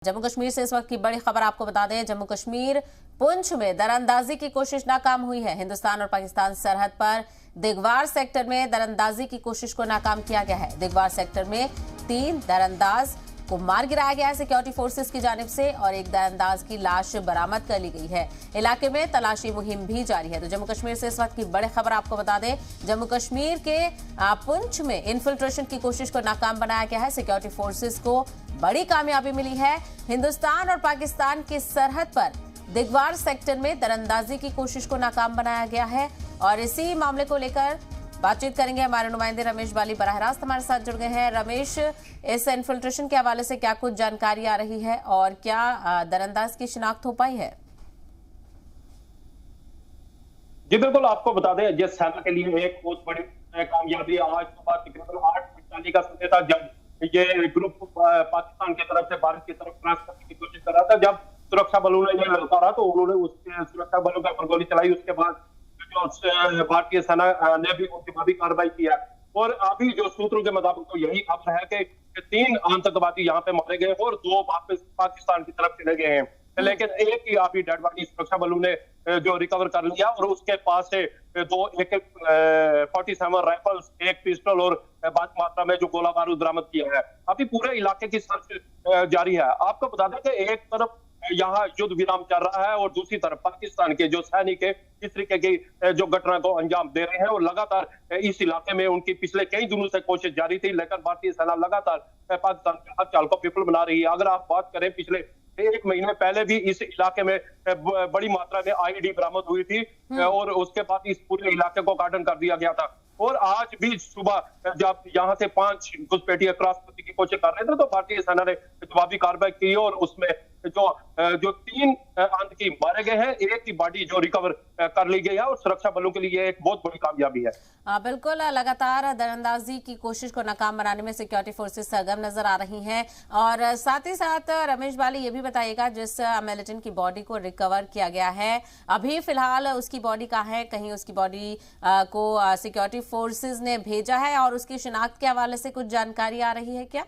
जम्मू कश्मीर से इस वक्त की बड़ी खबर आपको बता दें। जम्मू कश्मीर पुंछ में दरअंदाजी की कोशिश नाकाम हुई है। हिंदुस्तान और पाकिस्तान सरहद पर दिगवार सेक्टर में दरअंदाजी की कोशिश को नाकाम किया गया है। दिगवार सेक्टर में 3 दरअंदाज को मार गिराया गया है सिक्योरिटी फोर्सेस की जानिब से और एक दरअंदाज की लाश बरामद कर ली गई है। इलाके में तलाशी मुहिम भी जारी है। तो जम्मू कश्मीर से इस वक्त की बड़ी खबर आपको बता दें। जम्मू कश्मीर के पुंछ में इन्फिल्ट्रेशन की कोशिश को नाकाम बनाया गया है। सिक्योरिटी फोर्सेस को बड़ी कामयाबी मिली है। हिंदुस्तान और पाकिस्तान की सरहद पर दिगवार सेक्टर में दरअंदाजी की कोशिश को नाकाम बनाया गया है और इसी मामले को लेकर बातचीत करेंगे। हमारे नुमाइंदे रमेश बाली बराह रास्त हमारे साथ जुड़ गए हैं। रमेश, इस इन्फिल्ट्रेशन के हवाले से क्या कुछ जानकारी आ रही है और क्या दरअंदाज की शिनाख्त हो पाई है? जी बिल्कुल, आपको बता दें जिस सेना के लिए एक बहुत बड़ी कामयाबी आज सुबह तकरीबन 8:45 का समय था जब ये ग्रुप पाकिस्तान की तरफ से भारत की तरफ क्रॉस करने की कोशिश कर रहा था। जब सुरक्षा बलों ने ये ललकारा तो उन्होंने उसके सुरक्षा बलों के ऊपर गोली चलाई। उसके बाद जो भारतीय सेना ने भी उनकी कार्रवाई किया और अभी जो सूत्रों के मुताबिक तो यही खबर है कि 3 आतंकवादी यहाँ पे मारे गए और 2 वापस पाकिस्तान की तरफ चले गए हैं, लेकिन एक ही अभी डेड बॉडी सुरक्षा बलों ने जो रिकवर कर लिया और उसके पास से 2 AK-47 राइफल्स, एक पिस्टल और भारी मात्रा में जो गोला बारूद बरामद किया है। अभी पूरे इलाके की सर्च जारी है। आपको बता दें कि एक तरफ यहाँ युद्ध विराम चल रहा है और दूसरी तरफ पाकिस्तान के जो सैनिक है इस तरीके की जो घटना को अंजाम दे रहे हैं और लगातार इस इलाके में उनकी पिछले कई दिनों से कोशिश जारी थी, लेकिन भारतीय सेना लगातार पाकिस्तान के हर चाल को विफल बना रही है। अगर आप बात करें पिछले 1 महीने पहले भी इस इलाके में बड़ी मात्रा में IED बरामद हुई थी और उसके बाद इस पूरे इलाके को गार्डन कर दिया गया था। और आज भी सुबह जब यहाँ से 5 घुसपैठिए क्रॉस करने की कोशिश कर रहे थे तो भारतीय सेना ने जवाबी कार्रवाई की और उसमें जो 3 आतंकी मारे गए हैं, एक की बॉडी जो रिकवर कर ली गई है और सुरक्षा बलों के लिए एक बहुत बड़ी कामयाबी है। बिल्कुल, लगातार दरअंदाजी की कोशिश को नाकाम बनाने में सिक्योरिटी फोर्सेस सरगर्म नजर आ रही हैं और साथ ही साथ रमेश बाली ये भी बताइएगा जिस मिलिटेंट की बॉडी को रिकवर किया गया है अभी फिलहाल उसकी बॉडी कहाँ है? कहीं उसकी बॉडी को सिक्योरिटी फोर्सेस ने भेजा है और उसकी शिनाख्त के हवाले से कुछ जानकारी आ रही है क्या?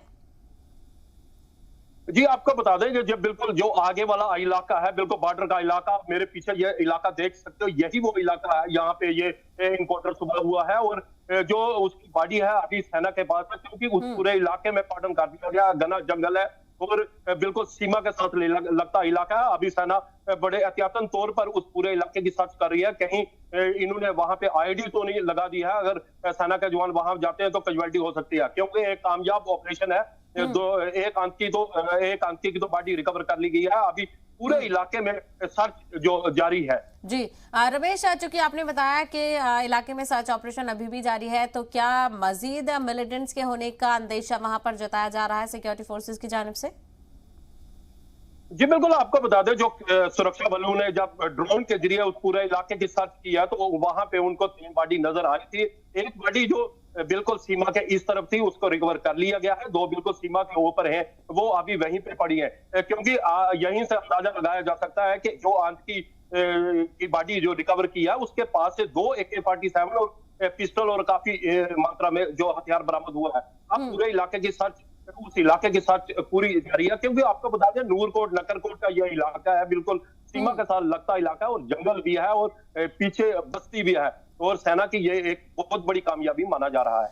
जी आपको बता दें कि जब बिल्कुल जो आगे वाला इलाका है, बिल्कुल बॉर्डर का इलाका, मेरे पीछे ये इलाका देख सकते हो, यही वो इलाका है। यहाँ पे ये इनकाउंटर सुबह हुआ है और जो उसकी बॉडी है अभी सेना के पास है क्योंकि उस पूरे इलाके में कॉर्डन कर दिया गया, घना जंगल है और बिल्कुल सीमा के साथ लगता इलाका है। अभी सेना बड़े एहतियातन तौर पर उस पूरे इलाके की सर्च कर रही है। कहीं इन्होंने वहां पे IED तो नहीं लगा दी है, अगर सेना के जवान वहां जाते हैं तो कैजुअल्टी हो सकती है क्योंकि एक कामयाब ऑपरेशन है। एक आतंकी की तो बॉडी रिकवर कर ली गई है। अभी पूरे इलाके में सर्च जो जारी है। जी रमेश, चूंकि आपने बताया कि इलाके में सर्च ऑपरेशन अभी भी जारी है तो क्या मजीद मिलिटेंट्स के होने का अंदेशा वहां पर जताया जा रहा है सिक्योरिटी फोर्सेस की जानिब से? जी बिल्कुल, आपको बता दें जो सुरक्षा बलों ने जब ड्रोन के जरिए उस पूरे इलाके की सर्च किया तो वहां पे उनको 3 बॉडी नजर आ रही थी। एक बॉडी जो बिल्कुल सीमा के इस तरफ थी उसको रिकवर कर लिया गया है, 2 बिल्कुल सीमा के ऊपर हैं, वो अभी वहीं पे पड़ी है क्योंकि यहीं से अंदाजा लगाया जा सकता है कि जो आतंकी की बॉडी जो रिकवर किया उसके पास से 2 AK-47 और पिस्टल और काफी मात्रा में जो हथियार बरामद हुआ है। अब पूरे इलाके की सर्च उस इलाके की सर्च पूरी जारी है क्योंकि आपको बता दें नूरकोट नकरकोट का यह इलाका है, बिल्कुल सीमा के साथ लगता इलाका है और जंगल भी है और पीछे बस्ती भी है और सेना की ये एक बहुत बड़ी कामयाबी माना जा रहा है।